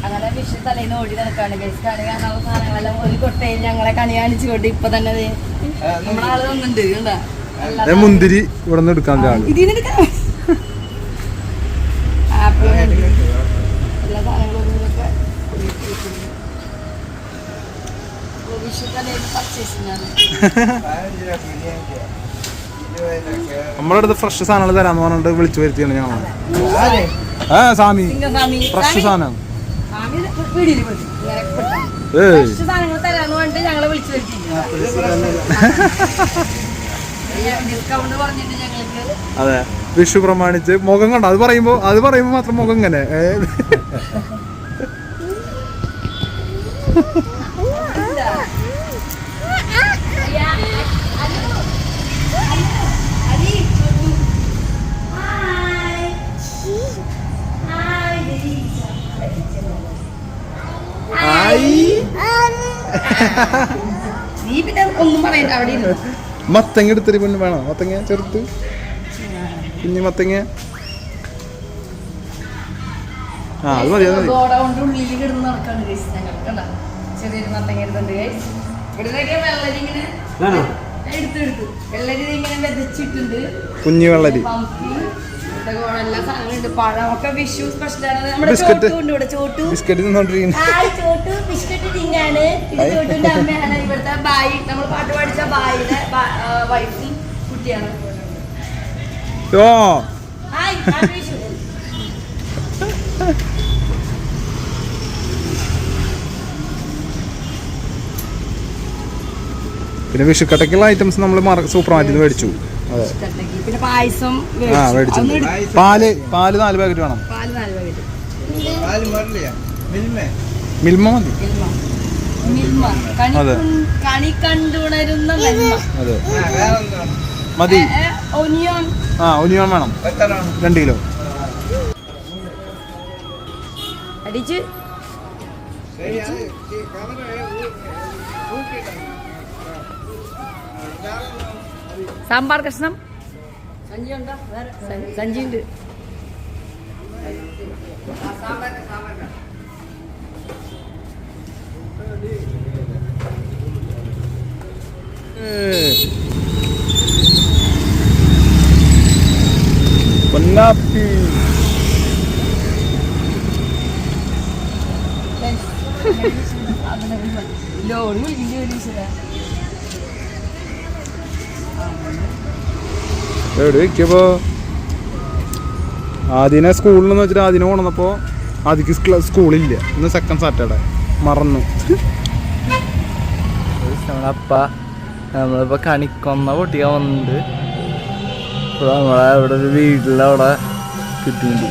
അങ്ങനെ വിഷു തലേന്ന് ഓടി നടക്കാണ് ഗൈസ്. കണി കാണാനുള്ള സാധനങ്ങളെല്ലാം ഒരു കൊട്ടയിൽ ഞങ്ങളെ കണി കാണിച്ചുകൊണ്ട് ഇപ്പൊ തന്നെ നമ്മുടെ ആള് വന്നിട്ടുണ്ട്. മുന്തിരി ഇവിടെ നിന്ന് എടുക്കാൻ ഇതിന് എടുക്കാം ആപ്പിൾ എല്ലാ സാധനങ്ങളും വിഷു തലേന്ന് പർച്ചേസിംഗാണ്. നമ്മുടെ അടുത്ത് ഫ്രഷ് സാധനങ്ങൾ തരാന്ന് പറഞ്ഞിട്ട് വിളിച്ചു വരുത്തിയാണ് ഞങ്ങൾ. സാമി ഫ്രഷ് സാധനം സാധനങ്ങൾ തരാന്ന് പറഞ്ഞിട്ട് ഞങ്ങളെ വിളിച്ചു വരുത്തി. ഡിസ്കൗണ്ട് പറഞ്ഞിട്ട് ഞങ്ങൾക്ക്. അതെ, വിഷു പ്രമാണിച്ച് മുഖം കണ്ടോ? അത് പറയുമ്പോ മാത്രം മുഖം ഇങ്ങനെ നീ പിന്നെ ഒന്നും പറയണ്ട. അവിടെ മത്തങ്ങ എടുത്തിട്ട് പിന്നെ വേണോ? മത്തങ്ങ ചെറുത്ത് കുഞ്ഞു മത്തങ്ങ. അത് മതി. ഗോഡൗണ്ട് ഉള്ളിൽ കിടന്ന് നടക്കാണ് ഗൈസ്. ഞങ്ങൾക്ക് കണ്ട ചെറിയൊരു മത്തങ്ങ എടുത്തുണ്ട് ഗൈസ്. ഇവിടുന്നൊക്കെ വെള്ളരി ഇങ്ങനെ എടുത്തെടുത്തു. വെള്ളരി ഇങ്ങനെ വിതച്ചിട്ടുണ്ട്. കുഞ്ഞു വെള്ളരി എല്ലാ സാധനങ്ങളുണ്ട്. പഴമൊക്കെ വിഷു സ്പെഷ്യലാണ്. നമ്മുടെ ചോട്ടുണ്ട് ഇവിടെ. ചോട്ടു ബിസ്ക്കറ്റ് തിന്നോണ്ടിരിക്കുന്നു. ചോട്ടു ബിസ്ക്കറ്റ് തിന്നാണ്. ഇത് ചോട്ടുന്റെ അമ്മയാണ്. ഇവിടുത്തെ ബായി, നമ്മൾ പാട്ട് പഠിച്ച ബായിയുടെ വൈഫും കുട്ടിയാണ്. വിഷു പിന്നെ വിഷുക്കട്ടക്കുള്ള ഐറ്റംസ് നമ്മൾ സൂപ്പർ മാർക്കറ്റിൽ മേടിച്ചു. പിന്നെ പായസം പാല് 4 പാക്കറ്റ് വേണം. മിൽമ മതി. കണി കണ്ടുണരുന്ന അതെ മതി. ഒനിയോൺ ഒനിയോൺ വേണം 2 കിലോ. അടിച്ച് സാമ്പാർ കഷ്ണം സഞ്ചിയുണ്ട്. പൊന്നാപ്പി എവിടെ വെക്കപ്പോ ആദ്യനെ സ്കൂളിൽ നിന്ന് വെച്ചിട്ട് ആദ്യനെ കൊണ്ടുവന്നപ്പോ ആദ്യക്ക് സ്കൂളില്ല. ഇന്ന് സെക്കൻഡ് സാറ്റർഡേ മറന്നു. നമ്മളപ്പ നമ്മളിപ്പോ കണിക്കൊന്ന പൊട്ടിക്കാൻ വന്നിട്ടുണ്ട്. നമ്മളെ ഇവിടെ ഒരു വീട്ടിലവിടെ കിട്ടിയിട്ടുണ്ട്.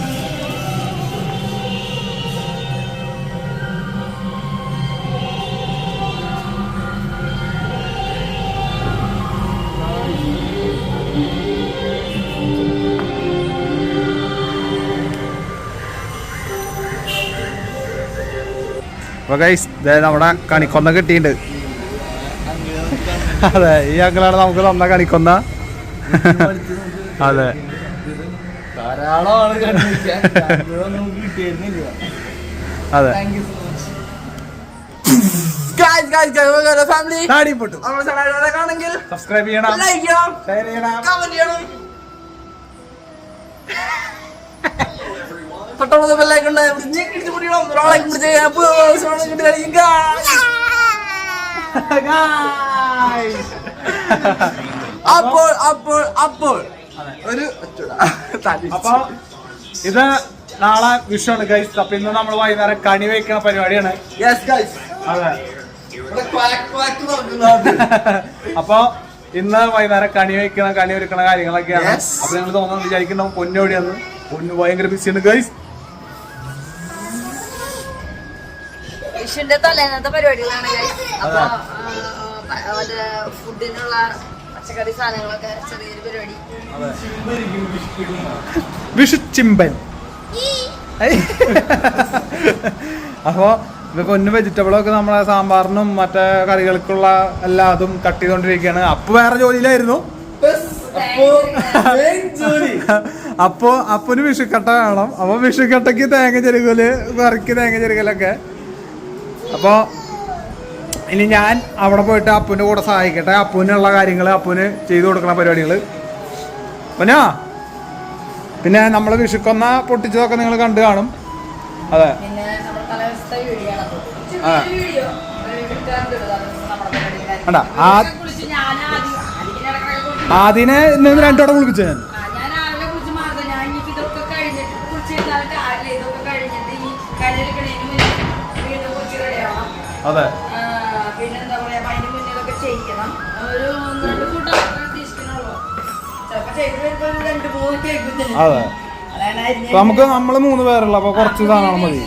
അപ്പൊ ഗൈസ് നമ്മുടെ കണിക്കൊന്ന കിട്ടിയിട്ടുണ്ട്. അതെ, ഈ അങ്കിളാണ് നമുക്ക് തന്ന കണിക്കൊന്ന. അതെ, അതെ സബ്സ്ക്രൈബ് ചെയ്യണം, ഷെയർ ചെയ്യണം, കമന്റ് ചെയ്യണം. അപ്പോൾ അപ്പൊ ഇത് നാളെ വിഷുവാണ് ഗൈസ്. അപ്പൊ ഇന്ന് നമ്മൾ വൈകുന്നേരം കണി വെക്കണ പരിപാടിയാണ്. അതെ, അപ്പൊ ഇന്ന് വൈകുന്നേരം കണി ഒരുക്കണ കാര്യങ്ങളൊക്കെയാണ്. അപ്പൊ ഞങ്ങൾ തോന്നുന്നു വിചാരിക്കുന്നുണ്ടാവും പൊന്നോടിയാന്ന്. പൊന്നു ഭയങ്കര ബിസിയാണ് ഗൈസ്. വിഷുവിന്റെ തലേന്നത്തെ പരിപാടികളാണ് ഗൈസ്. അപ്പൊ ഫുഡിനുള്ള പച്ചക്കറി സാധനങ്ങളൊക്കെ ചെറിയൊരു പരിപാടി. വിഷു ചിമ്പൻ. അപ്പൊ പൊന്നു വെജിറ്റബിളൊക്കെ നമ്മളെ സാമ്പാറിനും മറ്റേ കറികൾക്കുള്ള എല്ലാതും കട്ട് ചെയ്തോണ്ടിരിക്കുകയാണ്. അപ്പൊ വേറെ ജോലിയിലായിരുന്നു. അപ്പൊ അപ്പന് വിഷുക്കട്ട വേണം. അപ്പൊ വിഷുക്കട്ടക്ക് തേങ്ങ ചെരുകല്, കറിക്ക് തേങ്ങ ചെരുകലൊക്കെ. അപ്പൊ ഇനി ഞാൻ അവിടെ പോയിട്ട് അപ്പുവിന്റെ കൂടെ സഹായിക്കട്ടെ. അപ്പുവിനുള്ള കാര്യങ്ങൾ അപ്പുവിന് ചെയ്തു കൊടുക്കണ പരിപാടികൾ. പിന്നെ നമ്മള് വിഷുക്കൊന്ന പൊട്ടിച്ചതൊക്കെ നിങ്ങൾ കണ്ടു കാണും. അതെ, ആദ്യനെ ഇന്ന് 2 വട്ടം കുളിപ്പിച്ച ഞാൻ. അതെ, പിന്നെന്താ പറയാ, അതിന് മുന്നേ ഇതൊക്കെ ചെയ്യണം. ഒരു 1-2 ഫുഡ് ഉദ്ദേശിക്കണുള്ളൂ. ചിലപ്പോ ചെയ്ത് 2-3 കേൾക്കുന്നത്. അതെ, നമുക്ക് നമ്മള് 3 പേരുള്ള അപ്പൊ കുറച്ച് സാധനം മതി.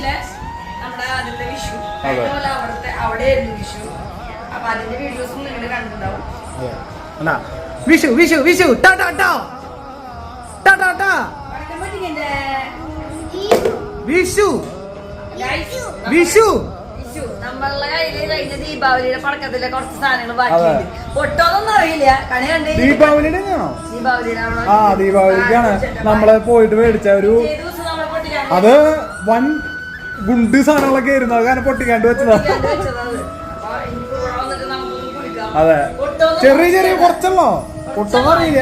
നമ്മുടെ ആദ്യത്തെ വിഷു അവിടെയായിരുന്നു വിഷു. അപ്പൊ അതിന്റെ വീഡിയോസും നിങ്ങൾ കണ്ടിട്ടുണ്ടാവും. വിഷു വിഷു വിഷു വിഷു വിഷു നമ്മളുടെ കയ്യില് കഴിഞ്ഞ ദീപാവലിയുടെ പടക്കത്തിലെ കുറച്ച് സാധനങ്ങൾ ബാക്കിയുണ്ട്. പൊട്ടോന്നൊന്നും അറിയില്ല, കണി കണ്ട്. ദീപാവലിയുടെ ദീപാവലിക്കാണ് നമ്മള് പോയിട്ട് മേടിച്ച ഒരു, അത് വൻ ഗുണ്ട് സാധനങ്ങളൊക്കെ ആയിരുന്നു. അത് കാരണം പൊട്ടിക്കാണ്ട് വെച്ചതാ. അതെ, ചെറിയ ചെറിയ കുറച്ചല്ലോ, പൊട്ടോന്നും അറിയില്ല.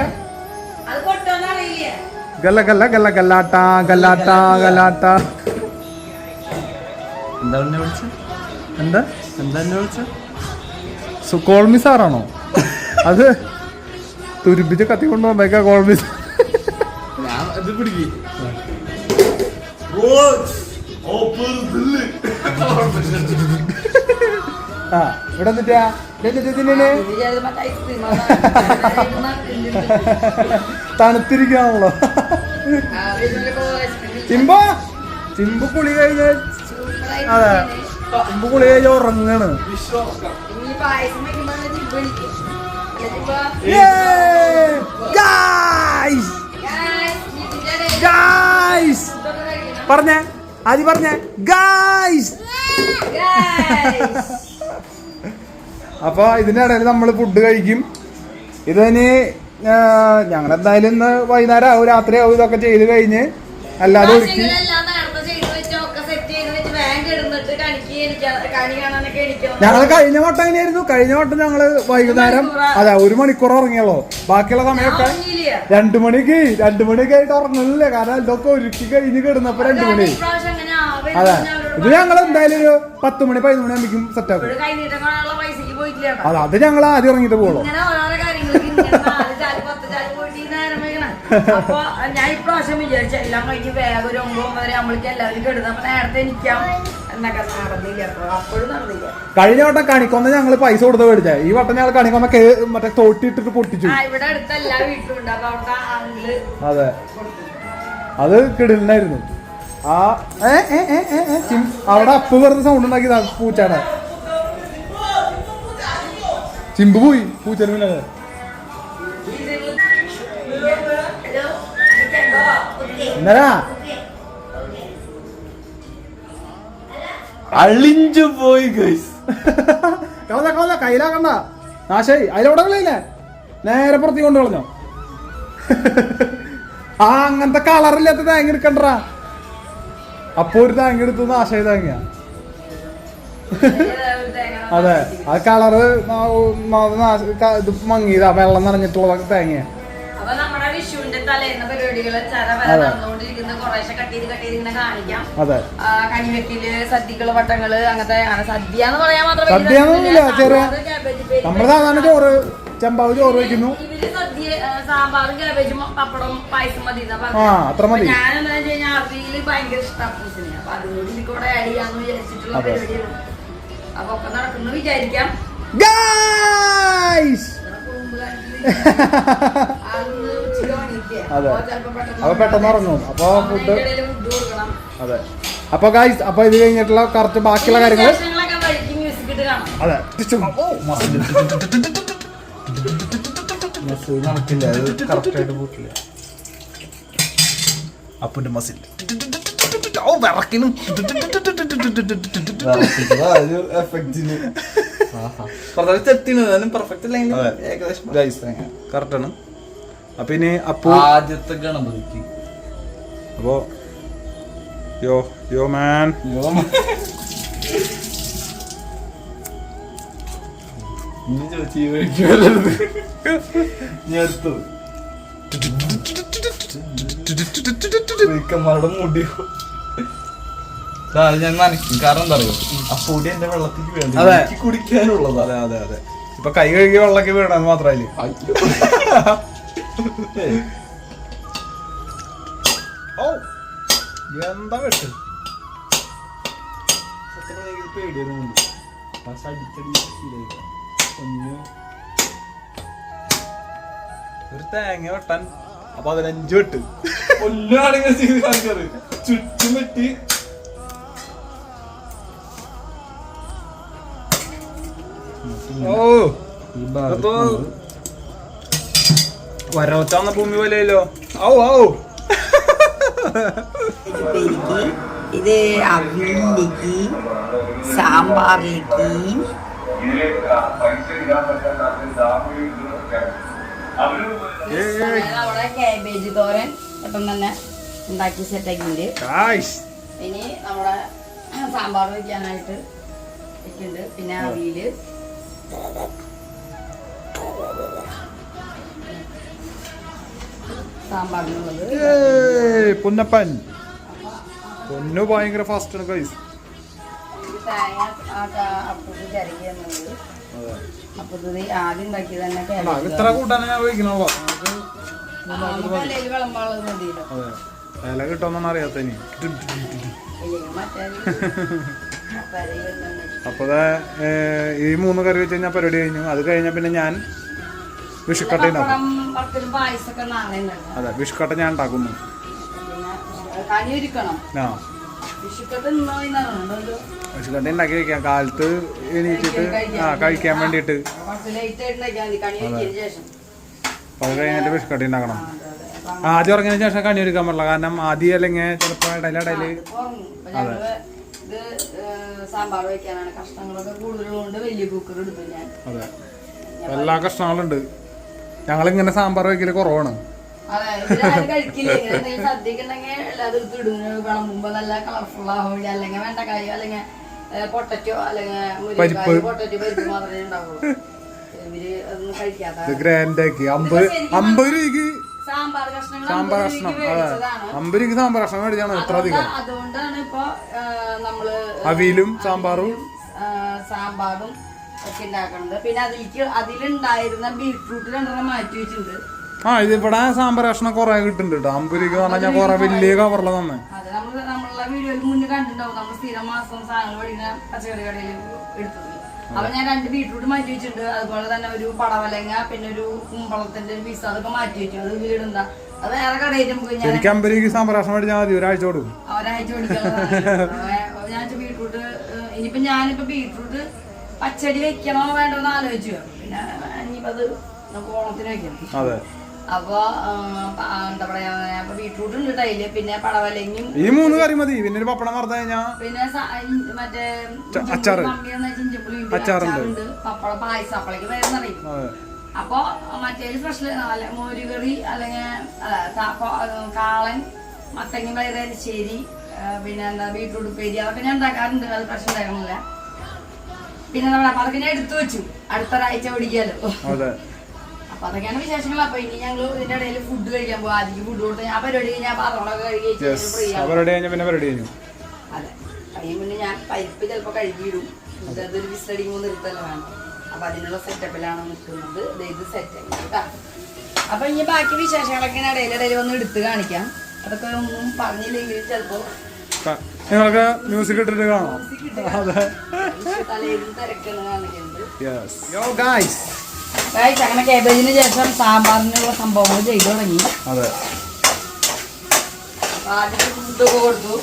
ഗല്ല ഗല്ല ഗല്ല ഗല്ലാട്ട ഗല്ലാട്ട ഗല്ലാട്ട. എന്താ കോൾമി സാറാണോ അത്? തുരുപ്പിച്ച് കത്തി കൊണ്ടുവന്നേക്കാ കോൾമി. ആ ഇവിടെ എന്നിട്ടാ തണുത്തിരിക്കാണല്ലോ. ചിമ്പു കുളി കഴിഞ്ഞ, അതെ, ചിമ്പു കുളി കഴിഞ്ഞ ഉറങ്ങാണ്. പറഞ്ഞേ ആദ്യം പറഞ്ഞേ ഗായ്സ്. അപ്പൊ ഇതിന്റെ ഇടയിൽ നമ്മള് ഫുഡ് കഴിക്കും. ഇതിന് ഞങ്ങൾ എന്തായാലും ഇന്ന് വൈകുന്നേരം ആവും, രാത്രിയാവും ഇതൊക്കെ ചെയ്ത് കഴിഞ്ഞ്. അല്ലാതെ ഒരുക്കി ഞങ്ങള് കഴിഞ്ഞ വട്ടം എങ്ങനെയായിരുന്നു? കഴിഞ്ഞ വട്ടം ഞങ്ങള് വൈകുന്നേരം, അതെ, 1 മണിക്കൂർ ഉറങ്ങിയുള്ളൂ. ബാക്കിയുള്ള സമയമൊക്കെ 2 മണിക്ക് ആയിട്ട് ഉറങ്ങുന്നില്ല. കാരണം ഇതൊക്കെ ഒരുക്കി കഴിഞ്ഞ് കിടന്നപ്പോ 2 മണി. അതെ, ഇത് ഞങ്ങൾ എന്തായാലും ഒരു 10 മണി 11 മണി ആകുമ്പോഴേക്കും സെറ്റ് ആക്കും. അതെ, അത് ഞങ്ങൾ ആദ്യം ഇറങ്ങിയിട്ട് പോകുള്ളൂ. അപ്പൊ ഞാൻ ഇപ്രാവശ്യം വിചാരിച്ച എല്ലാം കഴിഞ്ഞ് വേഗം ഒരു 9 വരെ നമ്മൾക്ക് എല്ലാവരും കിടന്നു. അപ്പൊ നേരത്തെ എനിക്കാം എന്നൊക്കെ നടന്നില്ല. അപ്പോഴും നടന്നില്ല. കഴിഞ്ഞ വട്ടം കണിക്കൊന്ന ഞങ്ങള് പൈസ കൊടുത്ത് മേടിച്ച. ഈ വട്ടം ഞങ്ങൾ കണിക്കൊന്ന മറ്റേ തോട്ടിട്ടിട്ട് പൊട്ടിച്ചു. ഇവിടെ അടുത്ത എല്ലാ വീട്ടിലും ഉണ്ട്. അപ്പൊ അവിടുത്തെ ആങ്കിള്, അതെ, അത് കിടലായിരുന്നു. ആ അവിടെ അപ്പ് വെറുതെ സൗണ്ട് ഉണ്ടാക്കിയതാ പൂച്ചാടെ. ചിമ്പ് പോയി പൂച്ചന് പിന്നെ. എന്നാ അളിഞ്ചു പോയി കളഞ്ഞ കയ്യിലാക്കണ്ട നാശായി. അതിലവിടെ കളയില്ലേ, നേരെ പുറത്തേക്ക് കൊണ്ട് കളഞ്ഞോ. ആ അങ്ങനത്തെ കളറില്ലാത്ത തേങ്ങ എടുക്കണ്ടാ. അപ്പൊ ഒരു തേങ്ങ എടുത്തു നാശായി തേങ്ങ. അതെ, ആ കളറ് ഇത് മങ്ങിയതാ, വെള്ളം നിറഞ്ഞിട്ടുള്ള തേങ്ങ. അപ്പൊ നമ്മുടെ വിഷുവിന്റെ തലേന്ന പരിപാടികള് നടന്നുകൊണ്ടിരിക്കുന്ന കുറേശ്ശെ കട്ട് ചെയ്ത് ഇങ്ങനെ കാണിക്കാം. കണിവെക്കല്, സദ്യകള്, വട്ടങ്ങള്, അങ്ങനത്തെ സദ്യ എന്ന് പറയാൻ മാത്രമേ. നമ്മള് സാധാരണ ചോറ്, ചെമ്പാവ് ചോറ് വെക്കുന്നു. ഇവര് സദ്യ സാമ്പാറും ക്യാബേജും പപ്പടം പായസം മതി. അത്ര മതി. ഞാൻ എന്താ വെച്ച് കഴിഞ്ഞാൽ അവിയല് ഭയങ്കര ഇഷ്ടമാണ്. അപ്പൊ അതുകൊണ്ട് ഇതിക്കൂടെ ആഡ് ചെയ്യാന്ന് വിചാരിച്ചിട്ടുള്ള പരിപാടിയാണ്. അപ്പൊ ഒക്കെ നടക്കുന്നു വിചാരിക്കാം. അതെ, അപ്പൊ പെട്ടെന്ന് ഇറങ്ങും. അപ്പൊ ഫുഡ്, അതെ. അപ്പൊ ഗൈസ്, അപ്പൊ ഇത് കഴിഞ്ഞിട്ടുള്ള കുറച്ച് ബാക്കിയുള്ള കാര്യങ്ങള്, അതെ, നടക്കില്ല, അത് കറക്റ്റ് ആയിട്ട് പോയിട്ടില്ല. അപ്പന്റെ മസിൽ കറക്റ്റാണ്. അപ്പൊ ഇനി അപ്പു ആദ്യത്തെ ഗണപതിക്ക്. അപ്പോ യോ മാൻ മുടിയോ ഞാൻ നനയ്ക്കും. കാരണം എന്താ അറിയോ, ആ പൊടി എന്റെ വെള്ളത്തിക്ക് വേണ്ടി അതെ. കുടിക്കാനുള്ളതാ. അതെ ഇപ്പൊ കൈ കഴുകി വെള്ളമൊക്കെ വീണെന്ന് മാത്രല്ല. ഓ എന്താ വെട്ട് പേടിയൊന്നും ഒരു തേങ്ങ വെട്ടാൻ 15 വെട്ട് കൊല്ലാണെങ്കിൽ ചെയ്ത് കാണിക്കാറ് ചുറ്റും വെട്ടി. ഓ വരവച്ചാന്ന ഭൂമി പോലെയല്ലോ. ഇത് അവിയലിലേക്ക്, സാമ്പാറിലേക്ക്, അവിടെ കാബേജ് തോരൻ ഇപ്പം തന്നെ ഉണ്ടാക്കി സെറ്റാക്കിണ്ട്. ഇനി നമ്മുടെ സാമ്പാർ വെക്കാനായിട്ട് വെക്കുന്നുണ്ട്. പിന്നെ അവിയല്, സാമ്പാറിനുള്ളത് പൊന്നപ്പൻ പൊന്നു ഭയങ്കര ഫാസ്റ്റ് ആണ് ഗൈസ്. തേങ്ങ അപ്പൂക്ക് ചിരകി എന്നുള്ളത്. അപ്പൊ ഇത് ആദ്യം ഉണ്ടാക്കിയത് തന്നെ ഇത്ര കൂട്ടാണ് ഞാൻ ഉപയോഗിക്കണുള്ളൂ. വിളമ്പാളത് മതിയല്ലോ. വില കിട്ടുമെന്നാണ് അറിയാത്ത ഇനി. അപ്പൊ ഈ 3 കറി വെച്ച് കഴിഞ്ഞാൽ പരിപാടി കഴിഞ്ഞു. അത് കഴിഞ്ഞാൽ പിന്നെ ഞാൻ വിഷുക്കട്ട ഉണ്ടാക്കും. അതെ വിഷുക്കട്ട ഞാൻ ഉണ്ടാക്കുന്നു. ആ വിഷുക്കട്ട ഉണ്ടാക്കി വെക്കാം കാലത്ത് എണീറ്റിട്ട് കഴിക്കാൻ വേണ്ടിട്ട്. അത് കഴിഞ്ഞിട്ട് വിഷുക്കട്ട ഉണ്ടാക്കണം. ആദ്യം ഉറങ്ങിയതിന് ശേഷം കണി ഒരുക്കാൻ പറ്റില്ല. കാരണം ആദ്യം അല്ലെങ്കിൽ ചിലപ്പോ ഇടയിലിടയില് സാമ്പാർ വെക്കാനാണ്. കഷ്ണങ്ങളൊക്കെ കൂടുതലുണ്ട്. വലിയ കുക്കർ എടുത്തു ഞാൻ. അതെ എല്ലാ കഷ്ണങ്ങളുണ്ട്. ഞങ്ങളിങ്ങനെ സാമ്പാർ വെക്കല് കുറവാണ്. കഴിക്കില്ല. സദ്യക്ക് ഉണ്ടെങ്കിൽ എല്ലാതും എടുത്ത് ഇടുന്നു. വിളമ്പുമ്പോ നല്ല കളർഫുൾ ആവില്ല. അല്ലെങ്കിൽ വെണ്ടക്കായോ അല്ലെങ്കിൽ പൊട്ടറ്റോ അല്ലെങ്കിൽ മുരിങ്ങക്കായോ പൊട്ടറ്റോ പരിപ്പ് മാത്രമേ ഉണ്ടാവുള്ളൂ. ഇവര് അതൊന്നും കഴിക്കാത്ത സാമ്പാർ കഷ്ണം സാമ്പാർ 50 രൂപയ്ക്ക് സാമ്പാർ കഷ്ണം മേടിച്ചാണ് എത്ര അധികം. അതുകൊണ്ടാണ് ഇപ്പൊ നമ്മള് അവിയലും സാമ്പാറും ഒക്കെ ഉണ്ടാക്കുന്നത്. പിന്നെ അതിലുണ്ടായിരുന്ന ബീട്രൂട്ട് 2 മാറ്റി വെച്ചിട്ടുണ്ട്. ഇതിവിടെ സാമ്പാർ കഷ്ണം കുറെ കിട്ടുന്നുണ്ട് കേട്ടോ. 50 രൂപ പറഞ്ഞാൽ കുറെ വലിയ കവറില് തന്നെ. അതെ നമ്മളെ വീഡിയോയിൽ മുന്നേ കണ്ടിട്ടുണ്ടാവും. നമ്മൾ സ്ഥിരം മാസം സാധനങ്ങൾ മേടിക്കുന്ന പച്ചക്കറി കടയിൽ എടുത്തത്. അപ്പൊ ഞാൻ 2 ബീട്രൂട്ട് മാറ്റി വെച്ചിട്ടുണ്ട്. അതുപോലെ തന്നെ ഒരു പടവലങ്ങ, പിന്നെ ഒരു കുമ്പളത്തിന്റെ ഒരു പീസ് അതൊക്കെ മാറ്റി വെച്ചു. അത് വീടുണ്ടാ അത് വേറെ കടയിൽ നമുക്ക് എനിക്ക് 50 രൂപയ്ക്ക് സാമ്പാർ കഷ്ണം മേടിച്ചാൽ മതി. ഒരാഴ്ച കൊടുക്കും. ഞാൻ ബീട്രൂട്ട് ഞാനിപ്പോ ബീട്രൂട്ട് പച്ചടി വെക്കണോ വേണ്ടോന്ന് ആലോചിച്ചു. പിന്നെ ഇനിയിപ്പോ അത് നമുക്ക് ഓണത്തിന് വെക്കണം. അതെ അപ്പൊ എന്താ പറയാ ബീട്രൂട്ട് ഉണ്ട് ടൈല്. പിന്നെ പടവലങ്ങയും ഈ 3 കറി മതി. പിന്നെ ഒരു പപ്പടം വറുത്ത് കഴിഞ്ഞാ പിന്നെ മറ്റേ അച്ചാറുണ്ട്. പപ്പടം പായസം അപ്പളേക്ക് വരുന്നറിയും. അപ്പൊ മറ്റേ സ്പെഷ്യൽ മോരുകറി അല്ലെങ്കിൽ കാളൻ മത്തങ്ങ പയറരിശ്ശേരി പിന്നെ എന്താ ബീട്രൂട്ട് ഉപ്പേരി അതൊക്കെ ഞാൻ ഉണ്ടാക്കാറുണ്ട്. അത് പ്രശ്നം ഉണ്ടാക്കണില്ല. പിന്നെ അപ്പൊ അതൊക്കെ ഞാൻ എടുത്തു വെച്ചു. അടുത്തൊരാഴ്ച ഓടിക്കാലോ. അപ്പൊ അതൊക്കെയാണ് വിശേഷങ്ങൾ. അപ്പൊ ഇനി ഞങ്ങൾ ഇതിന്റെ ഇടയിൽ ഫുഡ് കഴിക്കാൻ പോകും. ആദ്യം ഫുഡ് കൊടുത്ത് ഞാൻ പരിപാടി ഞാൻ പാത്രങ്ങളൊക്കെ കഴുകി അതെ കഴിയും. പിന്നെ ഞാൻ പരിപ്പ് ചിലപ്പോ കഴുകിയിടും. അതൊരു വിസിലടിക്കുമ്പോ നിർത്തല്ല വേണം. അപ്പൊ അതിനുള്ള സെറ്റപ്പിലാണ് നിൽക്കുന്നത്. ഇത് സെറ്റ് കേട്ടോ. അപ്പൊ ഇനി ബാക്കി വിശേഷങ്ങളൊക്കെ ഇടയിലിടയിൽ ഒന്ന് എടുത്ത് കാണിക്കാം. അതൊക്കെ ഒന്നും പറഞ്ഞില്ലെങ്കിലും ചിലപ്പോ നിങ്ങൾക്ക് മ്യൂസിക് ഇട്ടിട്ട് കാണാം. തലേന്ന് തിരക്കെന്ന് കാണിക്കുന്നുണ്ട്. അങ്ങനെ കേബേജിന് ശേഷം സാമ്പാറിനുള്ള സംഭവങ്ങൾ ചെയ്തു തുടങ്ങി. ആദ്യം ഫുഡൊക്കെ കൊടുത്തു.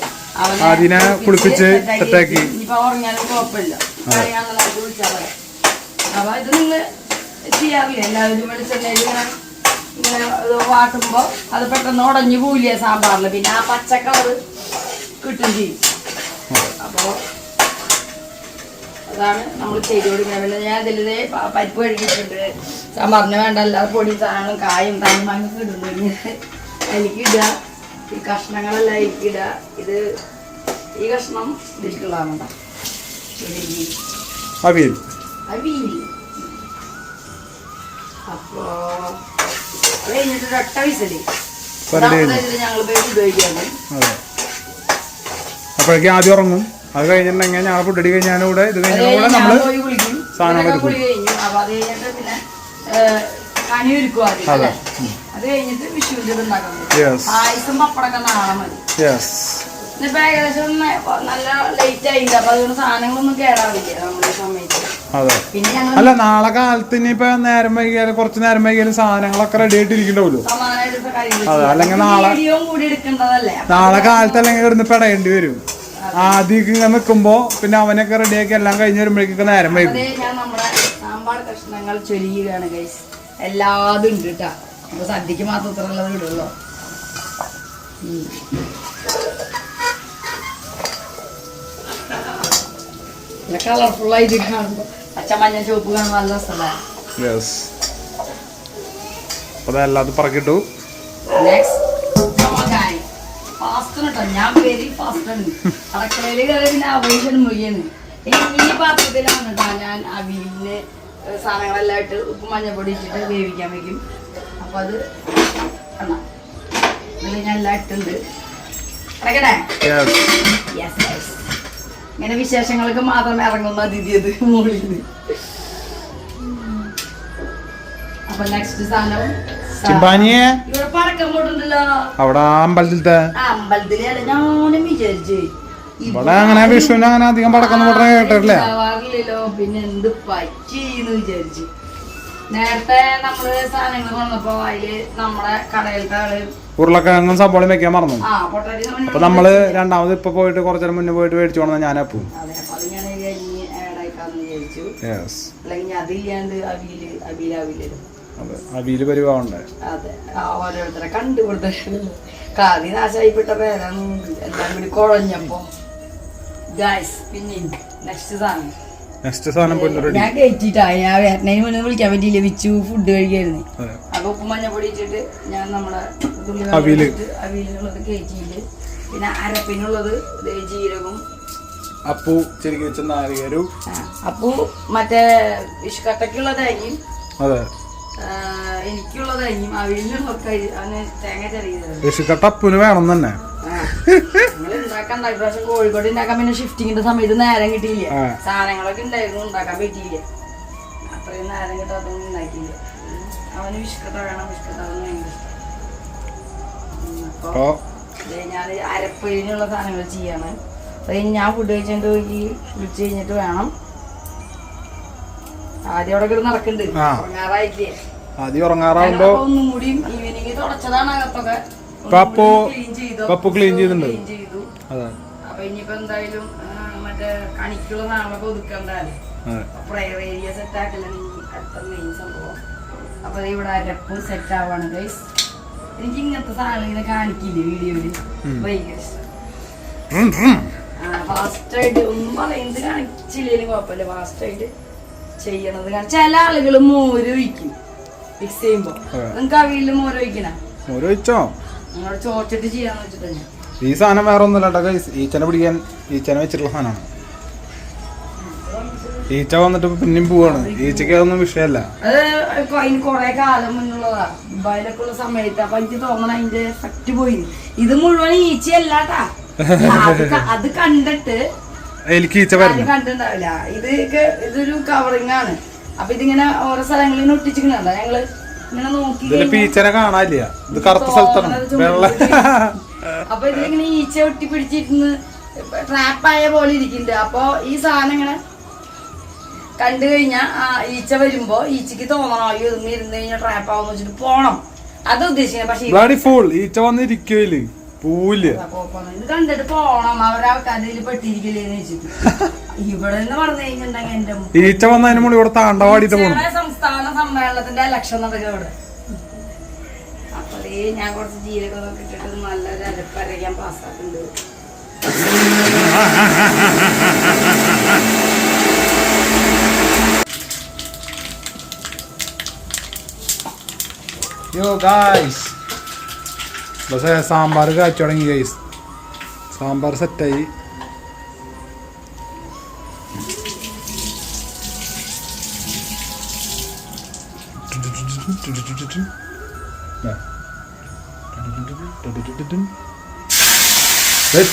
അതിനെ കുളിപ്പിച്ച് സെറ്റാക്കി. ഇനിയിപ്പോ ഉറങ്ങിയാലും കുഴപ്പമില്ല. വിളിച്ചാൽ മതി. അപ്പൊ ഇത് നിങ്ങൾ ചെയ്യാറില്ല എല്ലാവരും വെളിച്ചെണ്ണയിൽ ഇങ്ങനെ വാട്ടുമ്പോ അത് പെട്ടെന്ന് ഉടഞ്ഞു പോവില്ലേ സാമ്പാറില്. പിന്നെ ആ പച്ചക്കളറ് കിട്ടും ചെയ്യും. അപ്പൊ അതാണ് നമ്മൾ ചെയ്ത് കൊടുക്കുന്നത്. പിന്നെ ഞാൻ ഇതിൽ പരിപ്പ് കഴുകിയിട്ടുണ്ട്, സാമ്പാറിന് വേണ്ട എല്ലാ പൊടി സാധനങ്ങളും കായും തനിമാങ്ങൊക്കെ ഇടുന്നു. അതിലേക്ക് ഇടുക, ഈ കഷ്ണങ്ങളെല്ലാം അതിലേക്ക് ഇടുക. ഇത് ഈ കഷ്ണം ഇതിലേക്കുള്ളതാണ്. അവിയൽ അപ്പോ അത് കഴിഞ്ഞിട്ട് ഒരൊറ്റ വിസില് ഞങ്ങൾ പോയി ഉപയോഗിക്കാറ്. അപ്പോഴേക്കും ആദ്യം ഉറങ്ങും. അത് കഴിഞ്ഞിട്ടുണ്ടെങ്കിൽ ഞങ്ങൾ ഫുഡ് അടി കഴിഞ്ഞാൽ കൂടെ ഇത് കഴിഞ്ഞാൽ നമ്മള് സാധനം കുളി കഴിഞ്ഞു. അപ്പൊ അത് കഴിഞ്ഞിട്ട് പിന്നെ കണി ഒരുക്കും ആദ്യം അല്ലേ. അത് കഴിഞ്ഞിട്ട് വിഷുവിന്റെ ഇത് ഉണ്ടാക്കാൻ പായസം പപ്പടമൊക്കെ നാളെ മതി. ഇന്നിപ്പോ ഏകദേശം നല്ല ലേറ്റ് ആയില്ല. അപ്പൊ അതുകൊണ്ട് സാധനങ്ങളൊന്നും കേടാവില്ല നമ്മുടെ സമയത്ത്. പിന്നെ ഞങ്ങൾ അല്ല നാളെ കാലത്ത് ഇനിയിപ്പോ നേരം വൈകിയാലും കുറച്ച് നേരം വൈകിയാലും സാധനങ്ങളൊക്കെ റെഡി ആയിട്ടിരിക്കണ്ടാവല്ലോ. അല്ലെങ്കിൽ നാളെ കാലത്ത് അല്ലെങ്കിൽ ഇവിടുന്ന് പെടയേണ്ടി വരും. ആദ്യം ഇങ്ങനെ നിൽക്കുമ്പോ പിന്നെ അവനൊക്കെ റെഡിയാക്കി എല്ലാം കഴിഞ്ഞ് വരുമ്പോഴേക്കൊക്കെ നേരം വൈകും. ഞാൻ നമ്മുടെ സാമ്പാർ കഷ്ണങ്ങൾ ചൊരിയുകയാണ് ഗൈസ്. എല്ലാതും ഉണ്ട് കേട്ടാ. അപ്പൊ സദ്യക്ക് മാത്രം ഇത്ര ഉള്ളത് ഇടുള്ളൂ. കളർഫുൾ ആയിട്ട് കാണുമ്പോ പച്ച മഞ്ഞ ചുവപ്പ് കാണുമ്പോ നല്ല രസമല്ലേ. അതെല്ലാം പറക്കിട്ടു. ഞാൻ വെരി ഫാസ്റ്റ് ആണ്. അടുക്കളയില് കയറി പിന്നെ അവിയൽ മുറിയാണ്. ഈ പാത്രത്തിലാണ് കേട്ടോ ഞാൻ അവിയലിന് സാധനങ്ങളെല്ലാം ഇട്ട് ഉപ്പ് മഞ്ഞപ്പൊടി ഇട്ടിട്ട് വേവിക്കാൻ വെക്കും. അപ്പൊ അത് ഇതിൽ ഞാൻ എല്ലാം ഇട്ടുണ്ട്. അടക്കട്ടെ. ഇങ്ങനെ വിശേഷങ്ങൾക്ക് മാത്രം ഇറങ്ങുന്ന അതിഥി അത് മുകളിൽ. അപ്പൊ നെക്സ്റ്റ് സാധനം ഇവിടെ പടക്കം പോട്ടുണ്ടല്ലോ അവിടെ അമ്പലത്തിലത്തെ. അമ്പലത്തിലല്ല ഞാനും വിചാരിച്ചേ ഇവിടെ അങ്ങനെ വിഷുവിന് അങ്ങനെ അധികം പടക്കം കേട്ടിട്ടില്ല. പിന്നെ എന്ത് പറ്റിന്ന് വിചാരിച്ചു. നേരത്തെ നമ്മള് സാധനങ്ങൾ കൊണ്ടപ്പോ അതില് നമ്മുടെ കടയിലത്തെ ആള് ഉരുളക്കിഴങ്ങും സബോളയും വെക്കാൻ മറന്നു. അപ്പൊ നമ്മള് രണ്ടാമത് ഇപ്പൊ പോയിട്ട് കുറച്ചു മുന്നേ പോയിട്ട് മേടിച്ചു കൊണ്ടാ ഞാൻ അപ്പൂ. അവിയല് പരിവാണ്ടേ. അതെ ഓരോരുത്തരെ കണ്ടുകൊടുത്ത കാതി നാശായിപ്പെട്ട പേരാണ് എല്ലാം കൂടി കുഴഞ്ഞപ്പോ. പിന്നെ നെക്സ്റ്റ് സാധനം ഞാൻ കയറ്റിട്ടാ. ഞാൻ വരണതിന് മുന്നേ വിളിക്കാൻ പറ്റിയില്ല. വിച്ചു ഫുഡ് കഴിക്കായിരുന്നു. അപ്പൊ ഉപ്പ് മഞ്ഞപ്പൊടി ഇട്ടിട്ട് ഞാൻ നമ്മുടെ അവിയലിനുള്ളത് കയറ്റിയില്ല. പിന്നെ അരപ്പിനുള്ളത് ജീരകവും അപ്പു ചെറുക്കി വെച്ച നാളികേരവും അപ്പു മറ്റേ ഇഷ്കട്ടക്കുള്ളതായിരിക്കും. അതെ എനിക്കുള്ളതായിരിക്കും. അവിയലിനുള്ളതൊക്കെ തേങ്ങ ചെറിയത് ഇഷ്കട്ട അപ്പുന് വേണം തന്നെ. ഉണ്ടാക്കാൻ പ്രാവശ്യം കോഴിക്കോട് ഉണ്ടാക്കാൻ പിന്നെ ഷിഫ്റ്റിങ്ങിന്റെ സമയത്ത് നേരം കിട്ടിയില്ല. സാധനങ്ങളൊക്കെ ഉണ്ടായിരുന്നു, ഉണ്ടാക്കാൻ പറ്റിയില്ല. അത്രയും നേരം കിട്ടാത്തൊന്നും ഉണ്ടാക്കിയില്ല. അവന് വിഷ്കട്ട വേണം. വിഷ്കട്ടാവുന്ന ഭയങ്കര ഇഷ്ടം. അപ്പൊ ഞാൻ അരപ്പഴിനുള്ള സാധനങ്ങൾ ചെയ്യാണ്. അത് കഴിഞ്ഞ് ഞാൻ ഫുഡ് കഴിച്ചിട്ട് വിളിച്ചു കഴിഞ്ഞിട്ട് വേണം. ആദ്യം അവിടെ കിടന്ന് നടക്കുന്നുണ്ട്. ഉറങ്ങാറായില്ലേ? ആദ്യം ഉറങ്ങാറാകുമ്പോ ഒന്നും കൂടി ഈവനിങ് തുടച്ചതാണ് അകത്തൊക്കെ. ക്ലീൻ ചെയ്തു. അപ്പൊ ഇനിയിപ്പോ എന്തായാലും മറ്റേ കണിക്കുള്ള സാധനങ്ങളൊക്കെ ഒതുക്കണ്ടല്ലേ. പ്രയർ ഏരിയ സെറ്റ് ആക്കലാണ് അടുത്ത മെയിൻ സംഭവം. അപ്പൊ ഇവിടെ അരപ്പും സെറ്റ് ആവാണ് ഗൈസ്. എനിക്ക് ഇങ്ങനത്തെ സാധനങ്ങൾ ഇങ്ങനെ കാണിക്കില്ലേ വീഡിയോയില്, ഭയങ്കര ഇഷ്ടം. ഫാസ്റ്റ് ആയിട്ട് ഒന്നും പറയുന്നത് കാണിച്ചില്ലേലും കുഴപ്പമില്ല. ഫാസ്റ്റ് ആയിട്ട് ചെയ്യണത്. ചില ആളുകൾ മോര് ഒഴിക്കും മിക്സ് ചെയ്യുമ്പോ. നിങ്ങൾക്ക് അവിയലില് മോര് ഒഴിക്കണ നിങ്ങളോട് ചോദിച്ചിട്ട് ചെയ്യാന്ന് വെച്ചിട്ട് ഞാൻ ഈ സാധനം വേറെ ഒന്നുമില്ല. ഈച്ചനെ പിടിക്കാൻ ഈച്ചനെ വെച്ചിട്ടുള്ള സാധനമാണ്. ഈച്ച വന്നിട്ട് പിന്നെയും പോവാണ്. ഈച്ചക്ക് അതൊന്നും വിഷയമല്ല. അത് അതിന് കൊറേ കാലം മുന്നുള്ളതാ. ദുബായിലൊക്കെ ഉള്ള സമയത്ത്. അപ്പൊ എനിക്ക് തോന്നണ അതിന്റെ എഫക്ട് പോയി. ഇത് മുഴുവൻ ഈച്ചയല്ലാട്ടാ. അത് കണ്ടിട്ട് എനിക്ക് ഈച്ച കണ്ടിട്ടുണ്ടാവില്ല. ഇതൊരു കവറിങ് ആണ്. അപ്പൊ ഇതിങ്ങനെ ഓരോ സ്ഥലങ്ങളിൽ ഒട്ടിച്ചിട്ടുണ്ടോ ഞങ്ങള് ഇങ്ങനെ നോക്കി ഈച്ചനെ കാണാനില്ല. ഇത് കറുത്ത സ്ഥലത്താണ്. അപ്പൊ ഇതിലിങ്ങനെ ഈച്ച ഒട്ടി പിടിച്ചിരുന്ന് ട്രാപ്പായ പോലെ ഇരിക്കുന്നുണ്ട്. അപ്പൊ ഈ സാധനം ഇങ്ങനെ കണ്ടു കഴിഞ്ഞാ ഈച്ച വരുമ്പോ ഈച്ചക്ക് തോന്നണം അയ്യോ ഇതൊന്നും ഇരുന്ന് കഴിഞ്ഞാൽ ട്രാപ്പ് ആവുന്ന വെച്ചിട്ട് പോണം. അത് ഉദ്ദേശിക്കുന്നത്. പക്ഷെ ഈച്ച വന്നിരിക്കില്ല പൂവില്ല. ഇത് കണ്ടിട്ട് പോണം. അവരാൾക്കാരിൽ പെട്ടിരിക്കില്ലേന്ന് വെച്ചിട്ട് ഇവിടെ നിന്ന് പറഞ്ഞു കഴിഞ്ഞിട്ടുണ്ടെങ്കിൽ എന്റെ ഈച്ച വന്നതിന് മുകളിൽ ഇവിടെ താണ്ടവാടിയിട്ട് പോകണം. സംസ്ഥാന സമ്മേളനത്തിന്റെ ഇലക്ഷൻ നടക്കുക ഇവിടെ. അപ്പതേ ഞാൻ കുറച്ച് ജീരകം ഇട്ടിട്ട് നല്ലൊരു അരപ്പരയ്ക്കാൻ പാസ്സാക്കുന്നുണ്ട്. യോ ഗായ്സ് പക്ഷേ സാമ്പാർ കാച്ചു തുടങ്ങി ഗൈസ്. സാമ്പാർ സെറ്റായി.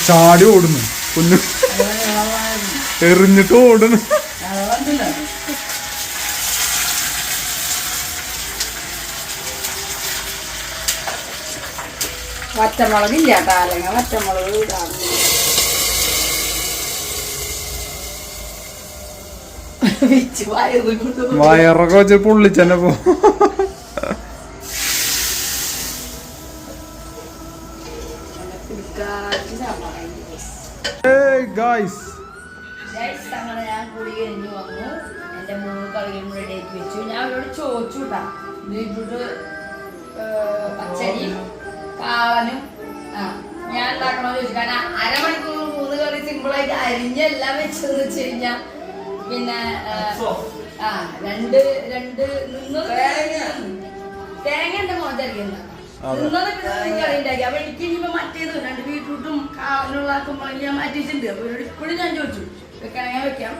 ചാടി ഓടുന്നു പൊന്നു, എറിഞ്ഞിട്ട് ഓടുന്നു. വറ്റമുളകില്ല കേട്ടോ, അല്ലെങ്കിൽ വറ്റമുളക് ഇടാണ്. വയറൊക്കെ വെച്ച് പൊള്ളിച്ചെന്നെ പോ. ഞാൻ കുളി കഴിഞ്ഞു വന്നു. എന്റെ 3 കറികളും റെഡിയാക്കി വെച്ചു. ഞാൻ അവരോട് ചോദിച്ചു കേട്ടാ, ബീറ്റ്റൂട്ട് പച്ചരി കാളനും ഞാൻ ഉണ്ടാക്കണോ ചോദിച്ചു. കാരണം അരമണിക്കൂർ 3 കറി സിമ്പിളായിട്ട് അരിഞ്ഞെല്ലാം വെച്ചെന്ന് വെച്ച് കഴിഞ്ഞാ പിന്നെ തേങ്ങ എന്റെ മോചരിക്കുന്ന കറി ഉണ്ടാക്കി. അപ്പൊ എനിക്ക് ഇനിയിപ്പോ മറ്റേത് 2 ബീറ്റ്റൂട്ടും കാളനുള്ള കുമ്പളങ്ങി ഞാൻ മാറ്റി വെച്ചിട്ടുണ്ട്. അപ്പൊ ഇവരോട് ഇപ്പോഴും ഞാൻ ചോദിച്ചു വെക്കണമെങ്കിൽ വെക്കാം,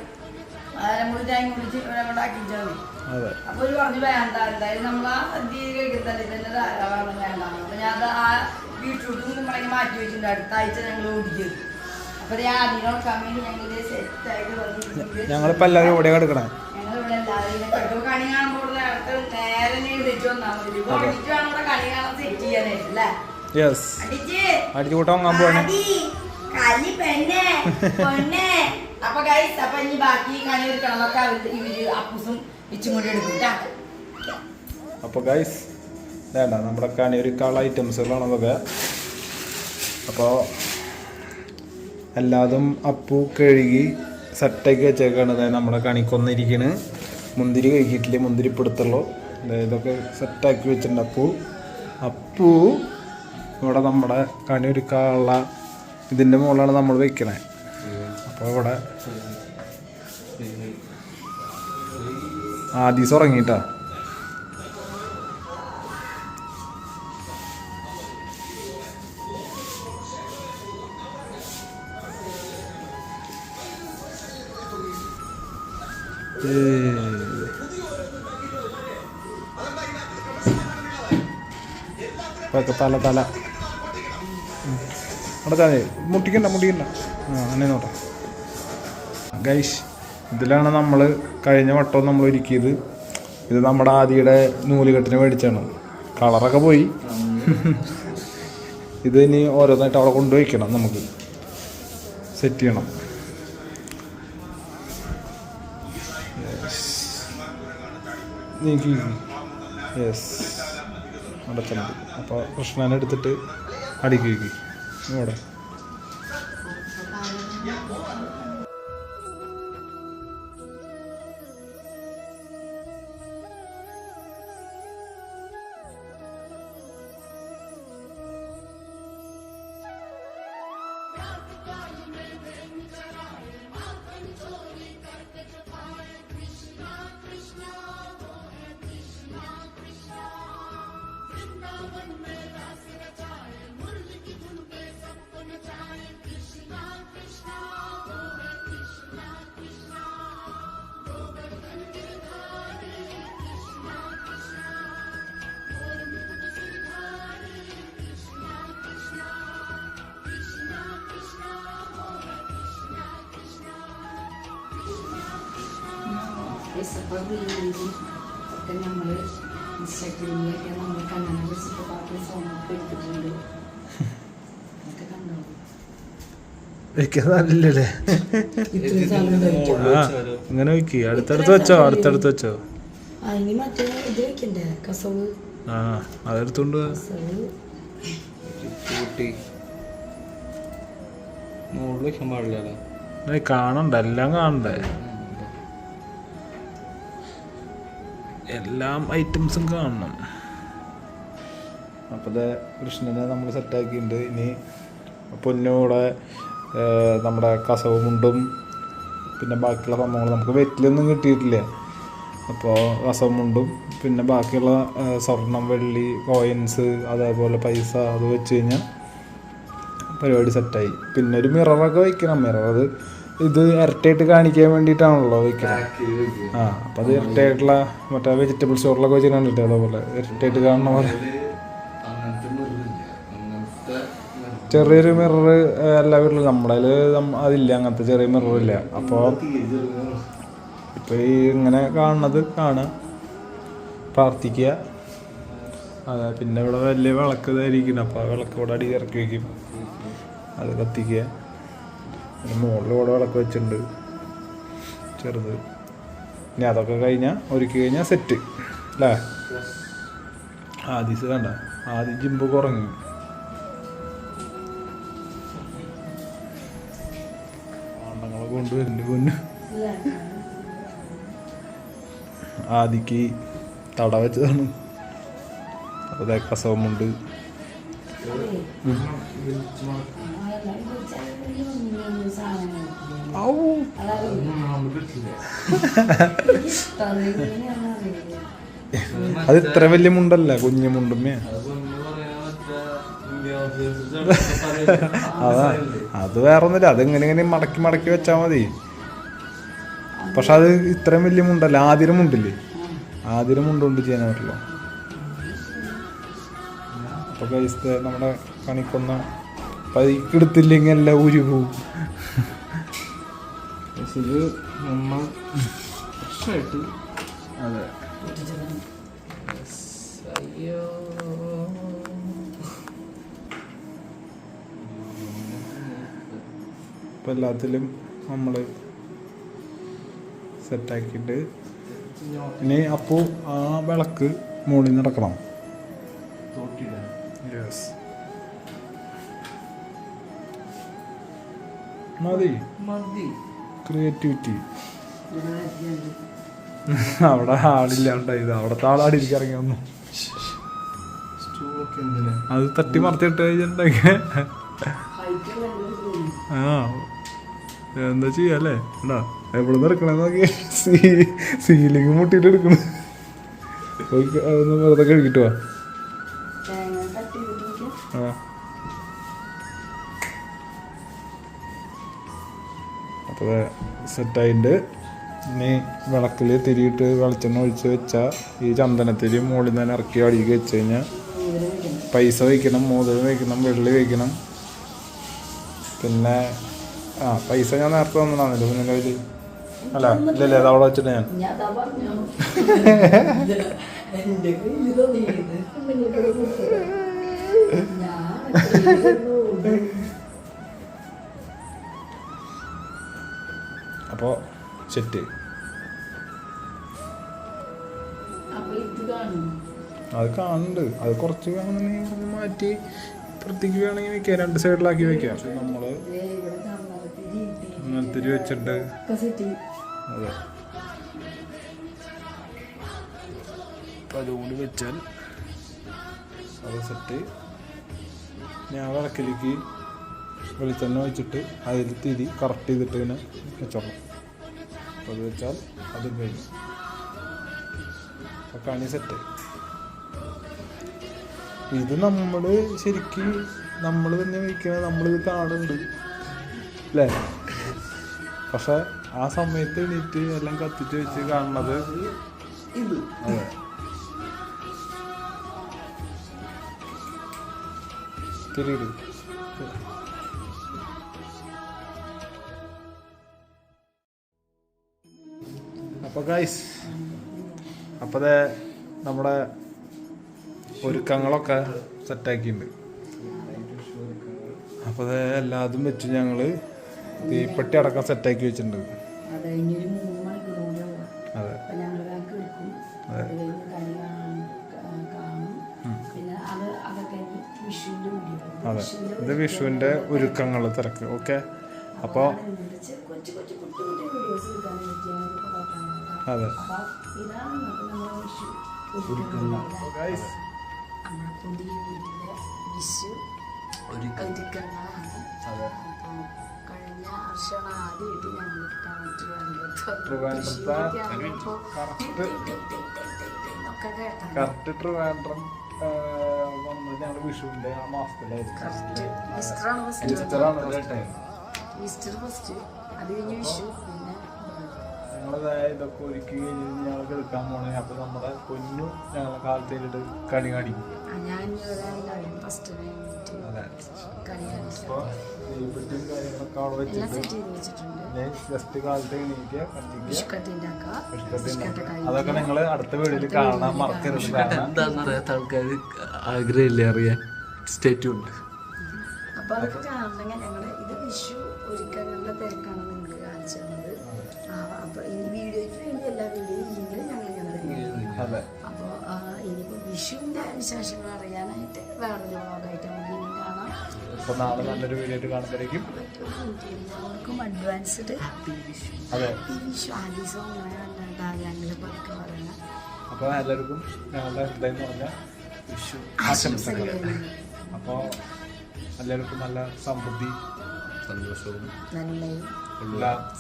കൂടി തേങ്ങ കുടിച്ച് ഉണ്ടാക്കിച്ചാൽ മതി. അപ്പൊ ഒരു പറഞ്ഞു വേണ്ട, എന്തായാലും നമ്മളാ കഴിക്കത്തല്ലേ തന്നെ ധാരാളം വേണ്ട. അപ്പൊ ഞാൻ ആ ബീറ്റ്റൂട്ടും കുമ്പളങ്ങി മാറ്റി വെച്ചിട്ടുണ്ട്. അടുത്ത ആഴ്ച ഞങ്ങൾ ഓടിക്കും. അപ്പൊ ആദ്യം വേണ്ടി ഞങ്ങൾ സെറ്റ് ആയിട്ട് വന്നിട്ടുണ്ട്. ഞങ്ങളിപ്പോ എല്ലാവരും ഇവിടെ കിടക്കണേ. ഞങ്ങളിവിടെ എല്ലാവരും കണി കാണുമ്പോൾ നേരത്തെ നേരെ എഴുതിച്ചു വന്നാൽ മതി. ഓടിച്ചു വേണം ഇവിടെ കണി കാണാൻ സെറ്റ് ചെയ്യാനായിട്ട് അല്ലേ. അപ്പൊ ഗൈസ്, അപ്പൊ ഇനി ബാക്കി കണി എടുക്കണമൊക്കെ ഇവര് അപ്പൂസും ഇച്ചും കൂടി എടുക്കും. അപ്പൊ ഗൈസ് വേണ്ട, നമ്മുടെ കണി ഒരുക്കാനുള്ള ഐറ്റംസുകളാണ് അതൊക്കെ. അപ്പോൾ എല്ലാതും അപ്പു കഴുകി സെറ്റാക്കി വെച്ചേക്കാണ്. അതായത് നമ്മുടെ കണിക്കൊന്നിരിക്കണ്. മുന്തിരി കഴിക്കിട്ടില്ലേ, മുന്തിരി പിടുത്തുള്ളൂ. ഇതൊക്കെ സെറ്റാക്കി വെച്ചിട്ടുണ്ട് അപ്പു. ഇവിടെ നമ്മുടെ കണി ഒരുക്കാനുള്ള ഇതിൻ്റെ മുകളിലാണ് നമ്മൾ വെക്കണേ. അപ്പോൾ ഇവിടെ ആദ്യം ഉറങ്ങിയിട്ടാ. തല അവിടെ മുട്ടിക്കണ്ട അങ്ങനെ നോട്ടെ ഗൈസ്. ഇതിലാണ് നമ്മൾ കഴിഞ്ഞ വട്ടവും നമ്മൾ ഒരുക്കിയത്. ഇത് നമ്മുടെ ആദിയുടെ നൂലുകെട്ടിന് മേടിച്ചാണ്. കളറൊക്കെ പോയി. ഇത് ഇനി ഓരോന്നായിട്ട് അവിടെ കൊണ്ടുവയ്ക്കണം, നമുക്ക് സെറ്റ് ചെയ്യണം. യെസ്, അടച്ചാൽ മതി. അപ്പോൾ കൃഷ്ണനെ എടുത്തിട്ട് അടിക്കി ഇവിടെ. ഒക്കെ നമ്മൾ ഇൻസ്റ്റാഗ്രാമിലൊക്കെ നമ്മൾ കണ്ണനെ വെച്ചിട്ട് പാട്ട് സോങ്ങൊക്കെ എടുത്തിട്ടുണ്ട്. ഒക്കെ കണ്ടോ? ഇങ്ങനെ വെക്കി, അടുത്തടുത്ത് വെച്ചോ. ഇനി മറ്റേ ഇത് വെക്കണ്ടേ, കസവ്. അതെടുത്തോണ്ട് കാണണ്ട, എല്ലാം കാണണ്ടേ, എല്ലാം ഐറ്റംസും കാണണം. അപ്പോൾ കൃഷ്ണനെ നമ്മൾ സെറ്റാക്കിയിട്ടുണ്ട്. ഇനി പൊന്നൂടെ നമ്മുടെ കസവ് മുണ്ടും പിന്നെ ബാക്കിയുള്ള സംഭവങ്ങൾ നമുക്ക് വെറ്റിലൊന്നും കിട്ടിയിട്ടില്ല. അപ്പോൾ കസവുമുണ്ടും പിന്നെ ബാക്കിയുള്ള സ്വർണം വെള്ളി കോയിൻസ് അതേപോലെ പൈസ അത് വെച്ച് കഴിഞ്ഞാൽ പരിപാടി സെറ്റായി. പിന്നെ ഒരു മിററൊക്കെ വയ്ക്കണം. മിറർ ഇത് ഇരട്ടയായിട്ട് കാണിക്കാൻ വേണ്ടിയിട്ടാണല്ലോ വയ്ക്കണം. അപ്പം അത് ഇരട്ടയായിട്ടുള്ള മറ്റേ വെജിറ്റബിൾ സ്റ്റോറിലൊക്കെ വെച്ച് കണ്ടിട്ട് അതേപോലെ ഇരട്ടയായിട്ട് കാണുന്ന പോലെ ചെറിയൊരു മിറർ എല്ലാ വീട്ടിലും നമ്മുടെ അതില്ല, അങ്ങനത്തെ ചെറിയ മിററില്ല. അപ്പോൾ ഇപ്പോൾ ഈ ഇങ്ങനെ കാണുന്നത് കാണുക, പ്രാർത്ഥിക്കുക. അതെ, പിന്നെ ഇവിടെ വലിയ വിളക്ക് ധരിക്കണം. അപ്പോൾ ആ വിളക്ക് ഇവിടെ അടി ഇറക്കി വയ്ക്കും, അത് കത്തിക്കുക. പിന്നെ മുകളിൽ ഇവിടെ വിളക്ക് വെച്ചിട്ടുണ്ട് ചെറുത്. ഇനി അതൊക്കെ കഴിഞ്ഞാൽ ഒരുക്കി കഴിഞ്ഞാൽ സെറ്റ് അല്ലേ? ആദ്യം കണ്ട ആദ്യം ജിമ്പ് കുറഞ്ഞു. ആണ്ടങ്ങളെ കൊണ്ടുവരുന്നുണ്ട് പൊന്ന്. ആദിക്ക് തട വെച്ചതാണ്. അപ്പോൾ കസവുമുണ്ട്. അത് ഇത്ര വലിയ മുണ്ടല്ല, കുഞ്ഞു മുണ്ടുമ്മേ. അതാ, അത് വേറെ ഒന്നുമില്ല. അത് ഇങ്ങനെ മടക്കി മടക്കി വെച്ചാൽ മതി. പക്ഷെ അത് ഇത്രയും വലിയ മുണ്ടല്ല. ആതിരം മുണ്ടില്ലേ, ആതിരം മുണ്ടുകൊണ്ട് ചെയ്യാൻ പറ്റില്ല. അപ്പൊ കഴിച്ചത് നമ്മുടെ കണിക്കൊന്ന പൈക്കെടുത്തില്ലെങ്കിൽ എല്ലാം ഊരി പോവും. ഇത് നമ്മൾ ഫ്രഷായിട്ട് അതെ. ഇപ്പം എല്ലാത്തിലും നമ്മൾ സെറ്റാക്കിയിട്ട് ഇനി അപ്പോൾ ആ വിളക്ക് മുകളിൽ നിന്ന് നടക്കണം. യെസ്, മതി ക്രിയേറ്റിവിറ്റി. അവിടെ ആളില്ലാണ്ടായത്, അവിടത്തെ ആളാടി ഇരിക്കിറങ്ങി വന്നു. അത് തട്ടി മറത്തിട്ട് കഴിഞ്ഞിട്ടുണ്ടെങ്കിൽ ആ എന്താ ചെയ്യാല്ലേ? എന്താ എവിടെ നിന്ന് എടുക്കണെന്ന് നോക്കി സീലിംഗ് മുട്ടിയിട്ട് എടുക്കണ. അതൊന്ന് വെറുതെ കഴുകിട്ട് വാ. ആ അപ്പോൾ സെറ്റായിട്ട് ഇനി വിളക്കിൽ തിരിയിട്ട് വെളിച്ചെണ്ണ ഒഴിച്ച് വെച്ചാൽ ഈ ചന്ദനത്തിരി മുകളിൽ നിന്ന് തന്നെ ഇറക്കി അടിക്ക് വെച്ച് കഴിഞ്ഞാൽ പൈസ വയ്ക്കണം, മോതിരം വയ്ക്കണം, വെള്ളി വയ്ക്കണം. പിന്നെ പൈസ ഞാൻ നേരത്തെ തന്നതാണല്ലോ പിന്നെ കയ്യിൽ. അല്ല ഇല്ലല്ലേ, അത് അവിടെ വെച്ചിട്ട് ഞാൻ അപ്പോൾ സെറ്റ്. അത് കാണുന്നുണ്ട്. അത് കുറച്ച് വേണമെന്നുണ്ടെങ്കിൽ മാറ്റി വൃത്തിക്ക് വേണമെങ്കിൽ വെക്കാം, രണ്ട് സൈഡിലാക്കി വെക്കാം. നമ്മൾ തിരി വെച്ചിട്ട് അതെ. അപ്പം അതുകൂടി വെച്ചാൽ അത് സെറ്റ്. ഞാൻ വിളക്കിലേക്ക് വെളിച്ചെണ്ണ വെച്ചിട്ട് അതിൽ തിരി കറക്റ്റ് ചെയ്തിട്ട് ഇങ്ങനെ വെച്ചോളാം. അപ്പോൾ അത് വെച്ചാൽ അത് കഴിഞ്ഞു. അപ്പോൾ കണി സെറ്റ്. ഇത് നമ്മൾ ശരിക്കും നമ്മൾ തന്നെ വയ്ക്കുന്നത്, നമ്മളിത് കാണുന്നുണ്ട് അല്ലേ? പക്ഷെ ആ സമയത്ത് എണീറ്റ് എല്ലാം കത്തിച്ച് വെച്ച് കാണുന്നത് ഇത്. അതെ, തിരിയിട്. അപ്പോൾ ഗൈസ്, അപ്പോൾ അതെ നമ്മുടെ ഒരുക്കങ്ങളൊക്കെ സെറ്റാക്കിയിട്ടുണ്ട്. അപ്പോൾ അത് എല്ലാതും വെച്ച് ഞങ്ങൾ തീപ്പെട്ടി അടക്കം സെറ്റാക്കി വെച്ചിട്ടുണ്ട്. അതെ അതെ, ഇത് വിഷുവിൻ്റെ ഒരുക്കങ്ങൾ തിരക്ക്. ഓക്കെ, അപ്പോൾ അതെ കഴിഞ്ഞ വർഷമാണ് ആദ്യമായിട്ട് ഞങ്ങൾ ട്രിവാൻഡ്രത്തെ കറക്റ്റ് ട്രിവാൻഡ്രം വന്നത് ഞങ്ങൾ വിഷുവിന്റെ ആ മാസത്തിലായിരുന്നു. ഈസ്റ്റർ ഫസ്റ്റ്, അത് കഴിഞ്ഞ് വിഷു, പിന്നെ ഞങ്ങളതായ ഇതൊക്കെ ഒരുക്കി കഴിഞ്ഞ് ഞങ്ങൾ എടുക്കാൻ പോണേ. അപ്പൊ നമ്മുടെ പൊന്നു ഞങ്ങളെ കാലത്തേലിട്ട് കണി കാണിക്കും. അപ്പൊ നെയ്പറ്റും കാര്യങ്ങളൊക്കെ അവിടെ വെച്ചിട്ട് ജസ്റ്റ് കാലത്ത് എണീക്കുക, അതൊക്കെ നിങ്ങൾ അടുത്ത വീഡിയോയിൽ കാണാൻ മറക്കരുത്. എന്താണെന്നറിയാത്ത ആൾക്കാർ ആഗ്രഹമില്ല അറിയാൻ. സ്റ്റേറ്റ് ഉണ്ട്. അപ്പൊ അതൊക്കെ കാണണമെങ്കിൽ ഞങ്ങള് ഇത് വിഷു ഒരുക്കങ്ങളുടെ തിരക്കാണ് നിങ്ങൾക്ക് കാണിച്ചു തന്നത്. അപ്പൊ ഈ വീഡിയോയ്ക്ക് വേണ്ടി എല്ലാ വീഡിയോയും ഇല്ലെങ്കിൽ ഞങ്ങൾ അപ്പൊ ഇനിയിപ്പോ വിഷുവിന്റെ വിശേഷങ്ങൾ അറിയാനായിട്ട് വേറൊരു വ്ളോഗായിട്ട് നമുക്ക് ഇനി കാണാം. അപ്പൊ നാളെ നല്ലൊരു വീഡിയോ ആയിട്ട് കാണുമ്പോഴേക്കും എല്ലാവർക്കും അഡ്വാൻസ്ഡ് വിഷു ആദ്യം ഞങ്ങളുടെ പതുക്കെ പറയണം. അപ്പൊ എല്ലാവർക്കും ഞങ്ങളുടെ ഹൃദയം പറഞ്ഞ വിഷു ആശംസകൾ. അപ്പോൾ എല്ലാവർക്കും നല്ല സമൃദ്ധി, സന്തോഷവും നന്മയും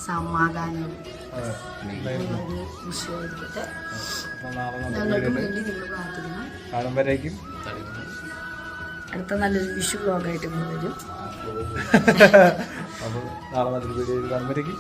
സമാധാനവും വിഷു ആയിരിക്കട്ടെ. അപ്പോൾ നാളെ ഞങ്ങൾക്ക് വേണ്ടി നിങ്ങൾ പ്രാർത്ഥിക്കണം. കാണുമ്പോഴേക്കും അടുത്ത നല്ലൊരു വിഷു വ്ളോഗായിട്ട് വരും. അപ്പോൾ നാളെ നല്ലൊരു വീഡിയോ കാണുമ്പോഴേക്കും